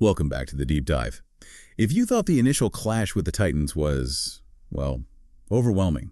Welcome back to the Deep Dive. If you thought the initial clash with the Titans was, well, overwhelming,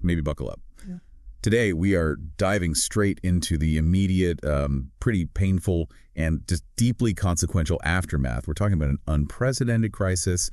maybe buckle up. Yeah. Today, we are diving straight into the immediate, pretty painful, and just deeply consequential aftermath. We're talking about an unprecedented crisis.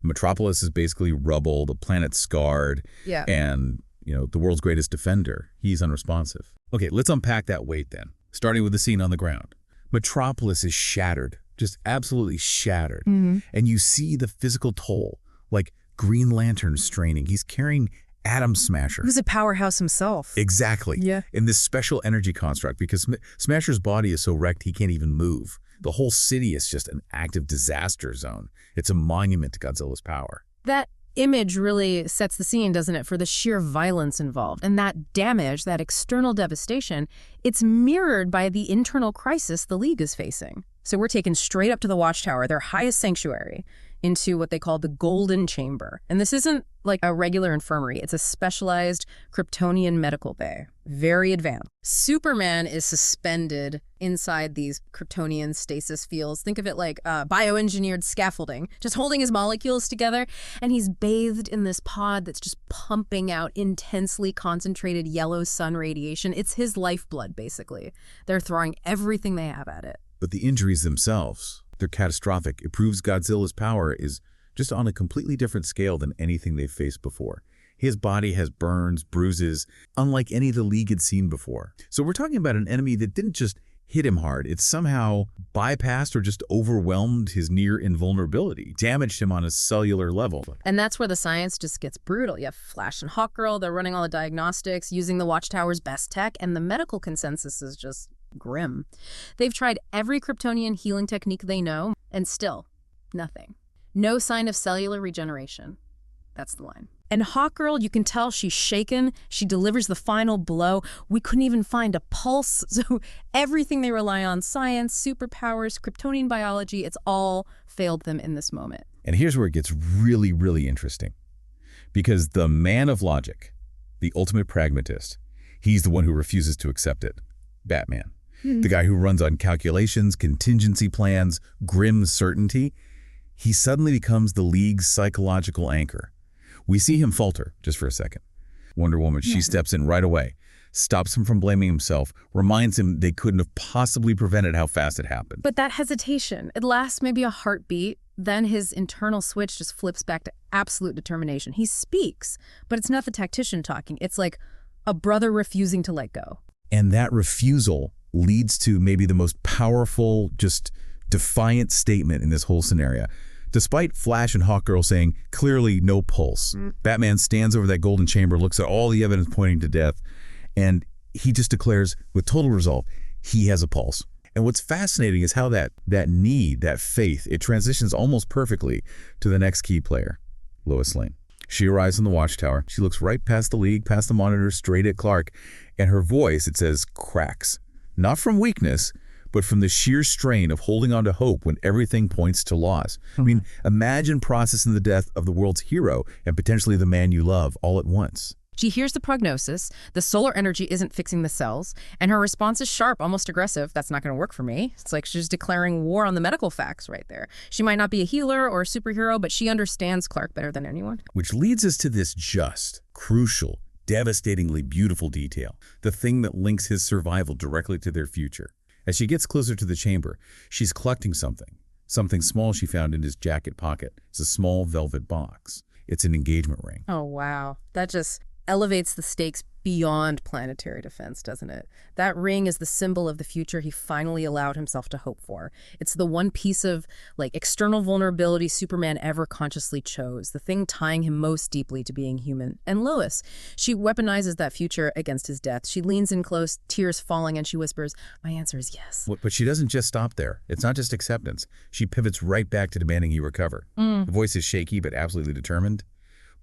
Metropolis is basically rubble, the planet's scarred, Yeah. and, the world's greatest defender, he's unresponsive. Okay, let's unpack that weight then, starting with the scene on the ground. Metropolis is shattered, just absolutely shattered. And you see the physical toll, like Green Lantern straining. He's carrying Atom Smasher. Who's a powerhouse himself. Exactly. Yeah. In this special energy construct, because Smasher's body is so wrecked he can't even move. The whole city is just an active disaster zone. It's a monument to Godzilla's power. That image really sets the scene, doesn't it, for the sheer violence involved. And that damage, that external devastation, it's mirrored by the internal crisis the League is facing. So we're taken straight up to the Watchtower, their highest sanctuary, into what they call the Golden Chamber. And this isn't like a regular infirmary. It's a specialized Kryptonian medical bay. Very advanced. Superman is suspended inside these Kryptonian stasis fields. Think of it like bioengineered scaffolding, just holding his molecules together. And he's bathed in this pod that's just pumping out intensely concentrated yellow sun radiation. It's his lifeblood, basically. They're throwing everything they have at it. But the injuries themselves, they're catastrophic. It proves Godzilla's power is just on a completely different scale than anything they've faced before. His body has burns, bruises, unlike any the League had seen before. So we're talking about an enemy that didn't just hit him hard. It somehow bypassed or just overwhelmed his near invulnerability, damaged him on a cellular level. And that's where the science just gets brutal. You have Flash and Hawkgirl, they're running all the diagnostics, using the Watchtower's best tech, and the medical consensus is just grim. They've tried every Kryptonian healing technique they know, and still, nothing. No sign of cellular regeneration. That's the line. And Hawkgirl, you can tell she's shaken. She delivers the final blow. We couldn't even find a pulse. So everything they rely on, science, superpowers, Kryptonian biology, it's all failed them in this moment. And here's where it gets really, really interesting. Because the man of logic, the ultimate pragmatist, he's the one who refuses to accept it. Batman. The guy who runs on calculations, contingency plans, grim certainty, he suddenly becomes the League's psychological anchor. We see him falter, just for a second. Wonder Woman, she steps in right away, stops him from blaming himself, reminds him they couldn't have possibly prevented how fast it happened. But that hesitation, it lasts maybe a heartbeat, then his internal switch just flips back to absolute determination. He speaks, but it's not the tactician talking. It's like a brother refusing to let go. And that refusal leads to maybe the most powerful, just defiant statement in this whole scenario. Despite Flash and Hawkgirl saying, clearly no pulse, Batman stands over that golden chamber, looks at all the evidence pointing to death, and he just declares with total resolve, he has a pulse. And what's fascinating is how that need, that faith, it transitions almost perfectly to the next key player, Lois Lane. She arrives in the Watchtower. She looks right past the League, past the monitor, straight at Clark, and her voice, it says, cracks. Not from weakness, but from the sheer strain of holding on to hope when everything points to loss. I mean, imagine processing the death of the world's hero and potentially the man you love all at once. She hears the prognosis, the solar energy isn't fixing the cells, and her response is sharp, almost aggressive. That's not going to work for me. It's like she's declaring war on the medical facts right there. She might not be a healer or a superhero, but she understands Clark better than anyone. Which leads us to this just, crucial, devastatingly beautiful detail, the thing that links his survival directly to their future. As she gets closer to the chamber, she's collecting something small she found in his jacket pocket. It's a small velvet box. It's an engagement ring. Oh, wow. That just elevates the stakes beyond planetary defense, doesn't it? That ring is the symbol of the future he finally allowed himself to hope for. It's the one piece of, external vulnerability Superman ever consciously chose, the thing tying him most deeply to being human. And Lois, she weaponizes that future against his death. She leans in close, tears falling, and she whispers, my answer is yes. But she doesn't just stop there. It's not just acceptance. She pivots right back to demanding he recover. The voice is shaky, but absolutely determined.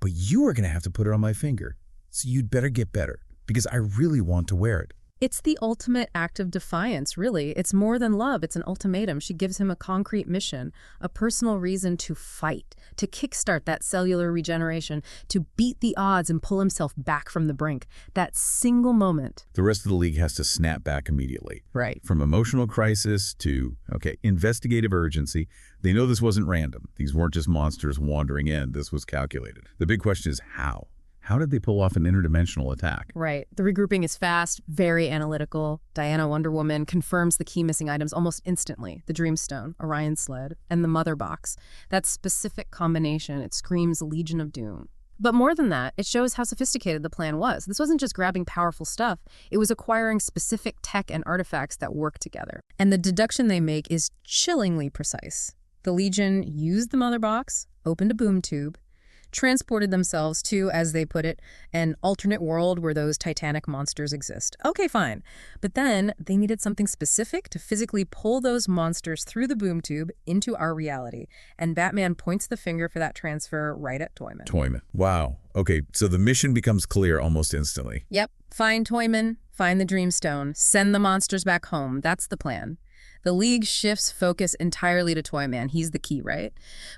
But you are going to have to put it on my finger. So you'd better get better, because I really want to wear it. It's the ultimate act of defiance, really. It's more than love. It's an ultimatum. She gives him a concrete mission, a personal reason to fight, to kickstart that cellular regeneration, to beat the odds and pull himself back from the brink. That single moment. The rest of the League has to snap back immediately. Right. From emotional crisis to, investigative urgency. They know this wasn't random. These weren't just monsters wandering in. This was calculated. The big question is how? How did they pull off an interdimensional attack? Right. The regrouping is fast, very analytical. Diana Wonder Woman confirms the key missing items almost instantly. The Dreamstone, Orion's sled, and the Mother Box. That specific combination, it screams Legion of Doom. But more than that, it shows how sophisticated the plan was. This wasn't just grabbing powerful stuff. It was acquiring specific tech and artifacts that work together. And the deduction they make is chillingly precise. The Legion used the Mother Box, opened a boom tube, transported themselves to, as they put it, an alternate world where those titanic monsters exist. Okay, fine. But then they needed something specific to physically pull those monsters through the boom tube into our reality. And Batman points the finger for that transfer right at Toyman. Toyman. Wow. Okay, so the mission becomes clear almost instantly. Yep. Find Toyman, find the Dreamstone, send the monsters back home. That's the plan. The League shifts focus entirely to Toyman. He's the key, right?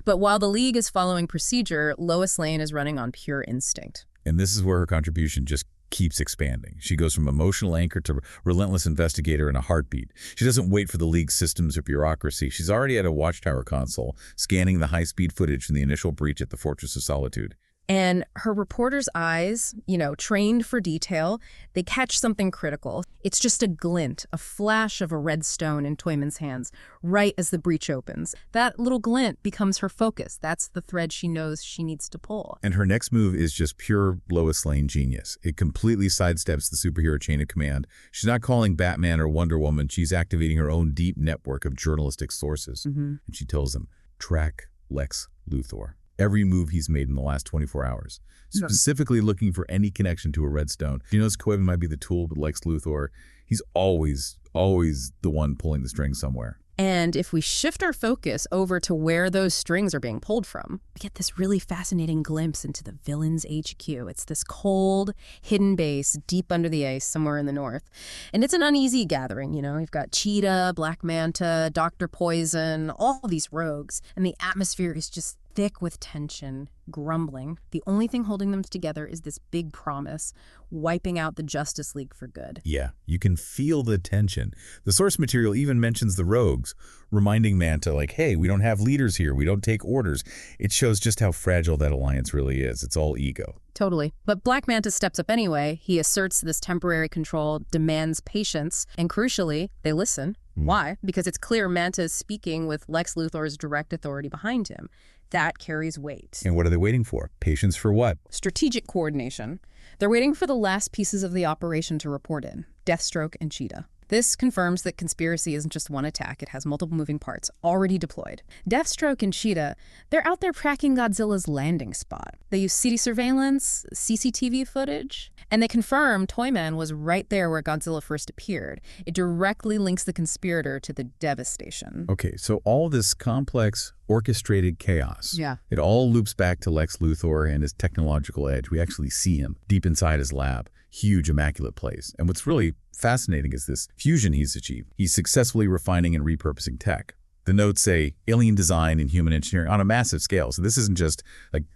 But while the League is following procedure, Lois Lane is running on pure instinct. And this is where her contribution just keeps expanding. She goes from emotional anchor to relentless investigator in a heartbeat. She doesn't wait for the League's systems or bureaucracy. She's already at a watchtower console, scanning the high-speed footage from the initial breach at the Fortress of Solitude. And her reporter's eyes, trained for detail, they catch something critical. It's just a glint, a flash of a red stone in Toyman's hands, right as the breach opens. That little glint becomes her focus. That's the thread she knows she needs to pull. And her next move is just pure Lois Lane genius. It completely sidesteps the superhero chain of command. She's not calling Batman or Wonder Woman. She's activating her own deep network of journalistic sources. And she tells them, track Lex Luthor. Every move he's made in the last 24 hours, specifically looking for any connection to a red stone. She knows Coven might be the tool, but Lex Luthor, he's always the one pulling the strings somewhere. And if we shift our focus over to where those strings are being pulled from, we get this really fascinating glimpse into the villain's HQ. It's this cold, hidden base deep under the ice somewhere in the north. And it's an uneasy gathering, You've got Cheetah, Black Manta, Dr. Poison, all these rogues. And the atmosphere is just thick with tension, grumbling. The only thing holding them together is this big promise, wiping out the Justice League for good. Yeah, you can feel the tension. The source material even mentions the rogues, reminding Manta, hey, we don't have leaders here. We don't take orders. It shows just how fragile that alliance really is. It's all ego. Totally. But Black Manta steps up anyway. He asserts this temporary control, demands patience, and crucially, they listen. Why? Because it's clear Manta is speaking with Lex Luthor's direct authority behind him. That carries weight. And what are they waiting for? Patience for what? Strategic coordination. They're waiting for the last pieces of the operation to report in. Deathstroke and Cheetah. This confirms that conspiracy isn't just one attack. It has multiple moving parts already deployed. Deathstroke and Cheetah, they're out there tracking Godzilla's landing spot. They use city surveillance, CCTV footage, and they confirm Toyman was right there where Godzilla first appeared. It directly links the conspirator to the devastation. Okay, so all this complex, orchestrated chaos. Yeah. It all loops back to Lex Luthor and his technological edge. We actually see him deep inside his lab. Huge, immaculate place. And what's really fascinating is this fusion he's achieved. He's successfully refining and repurposing tech. The notes say alien design and human engineering on a massive scale. So this isn't just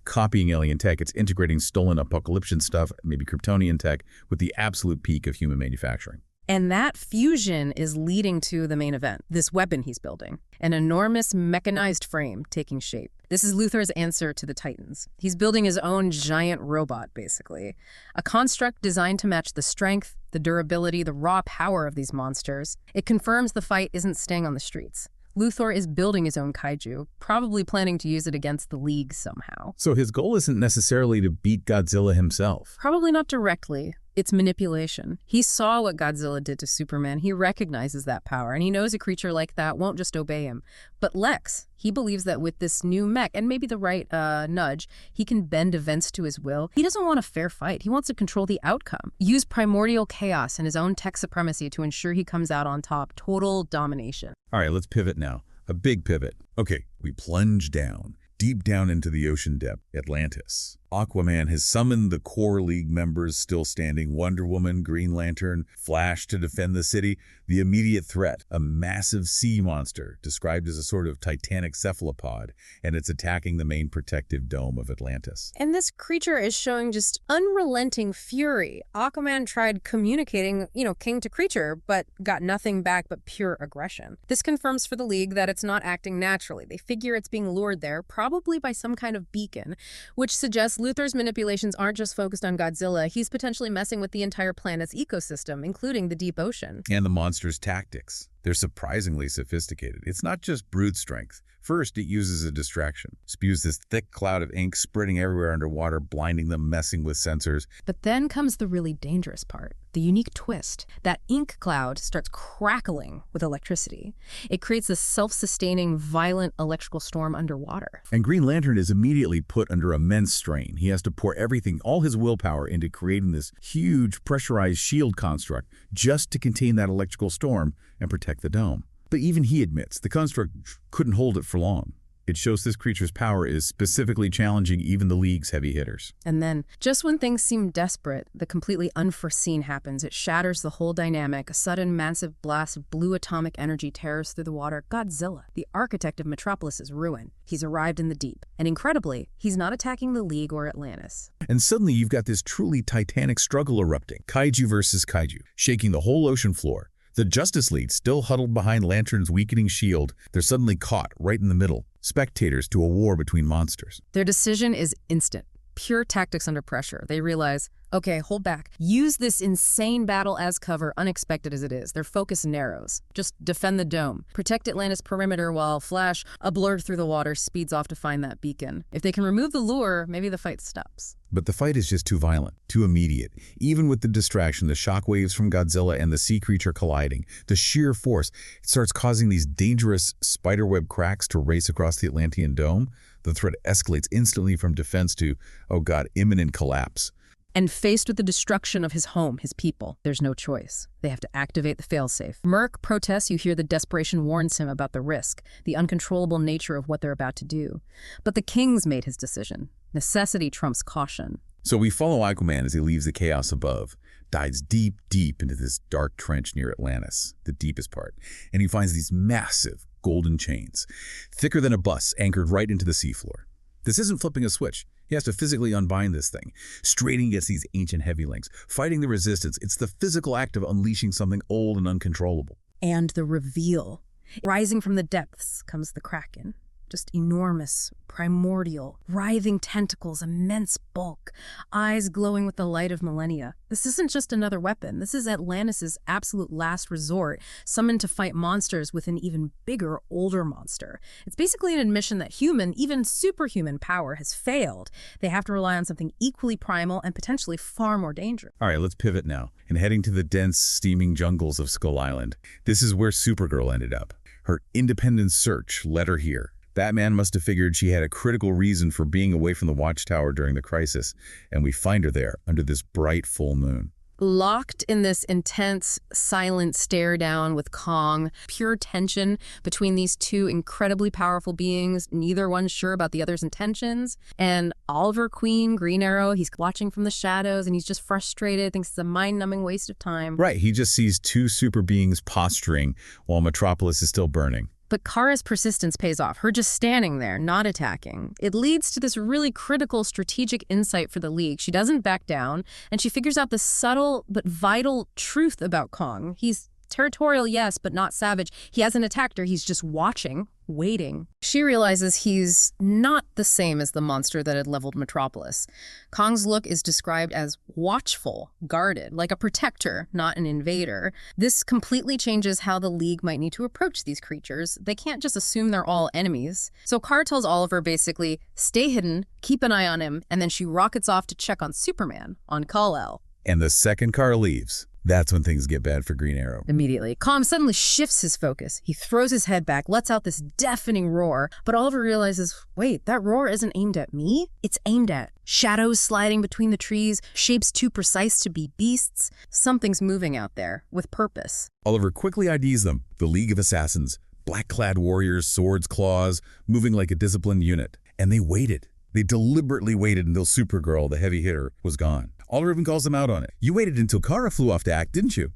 copying alien tech. It's integrating stolen apocalyptic stuff, maybe Kryptonian tech, with the absolute peak of human manufacturing. And that fusion is leading to the main event, this weapon he's building. An enormous mechanized frame taking shape. This is Luthor's answer to the Titans. He's building his own giant robot, basically. A construct designed to match the strength, the durability, the raw power of these monsters. It confirms the fight isn't staying on the streets. Luthor is building his own kaiju, probably planning to use it against the League somehow. So his goal isn't necessarily to beat Godzilla himself. Probably not directly. It's manipulation. He saw what Godzilla did to Superman. He recognizes that power, and he knows a creature like that won't just obey him. But Lex, he believes that with this new mech, and maybe the right nudge, he can bend events to his will. He doesn't want a fair fight. He wants to control the outcome. Use primordial chaos and his own tech supremacy to ensure he comes out on top. Total domination. All right, let's pivot now. A big pivot. Okay, we plunge down, deep down into the ocean depth, Atlantis. Aquaman has summoned the core League members still standing: Wonder Woman, Green Lantern, Flash to defend the city. The immediate threat, a massive sea monster described as a sort of titanic cephalopod, and it's attacking the main protective dome of Atlantis. And this creature is showing just unrelenting fury. Aquaman tried communicating, king to creature, but got nothing back but pure aggression. This confirms for the League that it's not acting naturally. They figure it's being lured there, probably by some kind of beacon, which suggests Luthor's manipulations aren't just focused on Godzilla. He's potentially messing with the entire planet's ecosystem, including the deep ocean. And the monster's tactics. They're surprisingly sophisticated. It's not just brute strength. First, it uses a distraction. Spews this thick cloud of ink, spreading everywhere underwater, blinding them, messing with sensors. But then comes the really dangerous part, the unique twist. That ink cloud starts crackling with electricity. It creates a self-sustaining, violent electrical storm underwater. And Green Lantern is immediately put under immense strain. He has to pour everything, all his willpower, into creating this huge pressurized shield construct just to contain that electrical storm and protect the dome. But even he admits the construct couldn't hold it for long. It shows this creature's power is specifically challenging even the League's heavy hitters. And then, just when things seem desperate, the completely unforeseen happens. It shatters the whole dynamic. A sudden, massive blast of blue atomic energy tears through the water. Godzilla, the architect of Metropolis's ruin. He's arrived in the deep. And incredibly, he's not attacking the League or Atlantis. And suddenly you've got this truly titanic struggle erupting. Kaiju versus kaiju, shaking the whole ocean floor. The Justice League, still huddled behind Lantern's weakening shield, they're suddenly caught right in the middle, spectators to a war between monsters. Their decision is instant. Pure tactics under pressure. They realize, okay, hold back. Use this insane battle as cover, unexpected as it is. Their focus narrows. Just defend the dome. Protect Atlantis' perimeter while Flash, a blur through the water, speeds off to find that beacon. If they can remove the lure, maybe the fight stops. But the fight is just too violent, too immediate. Even with the distraction, the shockwaves from Godzilla and the sea creature colliding, the sheer force, it starts causing these dangerous spiderweb cracks to race across the Atlantean dome. The threat escalates instantly from defense to, oh God, imminent collapse. And faced with the destruction of his home, his people, there's no choice. They have to activate the failsafe. Merc protests. You hear the desperation warns him about the risk, the uncontrollable nature of what they're about to do. But the King's made his decision. Necessity trumps caution. So we follow Aquaman as he leaves the chaos above, dives deep, deep into this dark trench near Atlantis, the deepest part, and he finds these massive golden chains, thicker than a bus, anchored right into the seafloor. This isn't flipping a switch. He has to physically unbind this thing, straining against these ancient heavy links, fighting the resistance. It's the physical act of unleashing something old and uncontrollable. And the reveal. Rising from the depths comes the Kraken. Just enormous, primordial, writhing tentacles, immense bulk, eyes glowing with the light of millennia. This isn't just another weapon. This is Atlantis' absolute last resort, summoned to fight monsters with an even bigger, older monster. It's basically an admission that human, even superhuman power has failed. They have to rely on something equally primal and potentially far more dangerous. All right, let's pivot now and heading to the dense, steaming jungles of Skull Island. This is where Supergirl ended up. Her independent search led her here. Batman must have figured she had a critical reason for being away from the Watchtower during the crisis, and we find her there under this bright full moon. Locked in this intense, silent stare down with Kong, pure tension between these two incredibly powerful beings, neither one sure about the other's intentions. And Oliver Queen, Green Arrow, he's watching from the shadows and he's just frustrated, thinks it's a mind-numbing waste of time. Right, he just sees two super beings posturing while Metropolis is still burning. But Kara's persistence pays off, her just standing there, not attacking. It leads to this really critical strategic insight for the League. She doesn't back down, and she figures out the subtle but vital truth about Kong. He's territorial, yes, but not savage. He hasn't attacked her, he's just watching, waiting. She realizes he's not the same as the monster that had leveled Metropolis. Kong's look is described as watchful, guarded, like a protector, not an invader. This completely changes how the League might need to approach these creatures. They can't just assume they're all enemies. So Kara tells Oliver basically, stay hidden, keep an eye on him, and then she rockets off to check on Superman, on Kal-El. And the second Kara leaves, that's when things get bad for Green Arrow. Immediately, Kong suddenly shifts his focus. He throws his head back, lets out this deafening roar, but Oliver realizes, wait, that roar isn't aimed at me? It's aimed at shadows sliding between the trees, shapes too precise to be beasts. Something's moving out there, with purpose. Oliver quickly IDs them, the League of Assassins, black-clad warriors, swords, claws, moving like a disciplined unit. And they waited. They deliberately waited until Supergirl, the heavy hitter, was gone. Oliver even calls them out on it. You waited until Kara flew off to act, didn't you?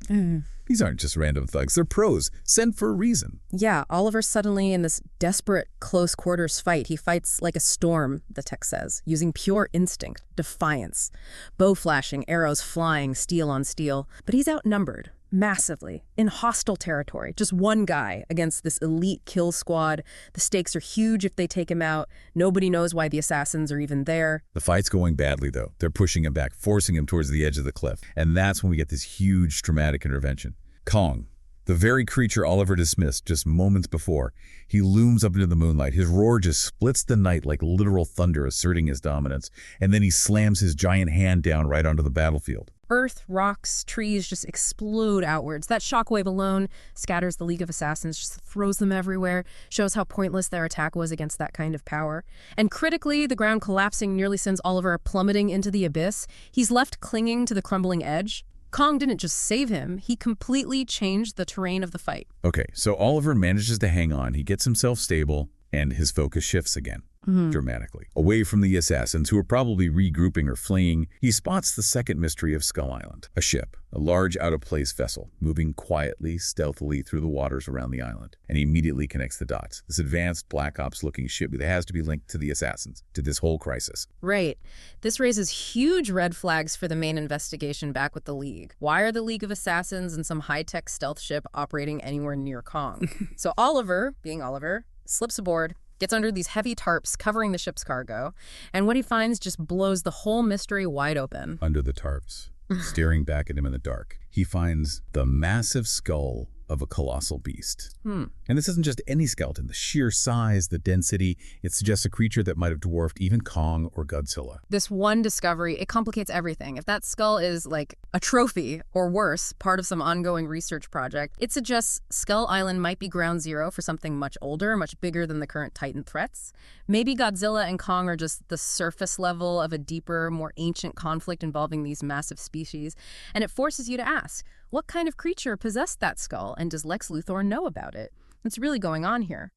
These aren't just random thugs. They're pros, sent for a reason. Yeah, Oliver's suddenly in this desperate close quarters fight. He fights like a storm, the text says, using pure instinct, defiance. Bow flashing, arrows flying, steel on steel. But he's outnumbered. Massively, in hostile territory, just one guy against this elite kill squad. The stakes are huge if they take him out. Nobody knows why the assassins are even there. The fight's going badly, though. They're pushing him back, forcing him towards the edge of the cliff. And that's when we get this huge dramatic intervention. Kong, the very creature Oliver dismissed just moments before, he looms up into the moonlight. His roar just splits the night like literal thunder, asserting his dominance. And then he slams his giant hand down right onto the battlefield. Earth, rocks, trees just explode outwards. That shockwave alone scatters the League of Assassins, just throws them everywhere, shows how pointless their attack was against that kind of power. And critically, the ground collapsing nearly sends Oliver plummeting into the abyss. He's left clinging to the crumbling edge. Kong didn't just save him, he completely changed the terrain of the fight. Okay, so Oliver manages to hang on. He gets himself stable, and his focus shifts again. Dramatically. Away from the assassins, who are probably regrouping or fleeing, he spots the second mystery of Skull Island. A ship, a large out-of-place vessel, moving quietly, stealthily through the waters around the island. And he immediately connects the dots. This advanced Black Ops-looking ship that has to be linked to the assassins, to this whole crisis. Right. This raises huge red flags for the main investigation back with the League. Why are the League of Assassins and some high-tech stealth ship operating anywhere near Kong? So Oliver, being Oliver, slips aboard, gets under these heavy tarps covering the ship's cargo, and what he finds just blows the whole mystery wide open. Under the tarps, staring back at him in the dark, he finds the massive skull of a colossal beast. And this isn't just any skeleton. The sheer size, the density, it suggests a creature that might have dwarfed even Kong or Godzilla. This one discovery, it complicates everything. If that skull is like a trophy, or worse, part of some ongoing research project, it suggests Skull Island might be ground zero for something much older, much bigger than the current Titan threats. Maybe Godzilla and Kong are just the surface level of a deeper, more ancient conflict involving these massive species. And it forces you to ask, what kind of creature possessed that skull, and does Lex Luthor know about it? What's really going on here?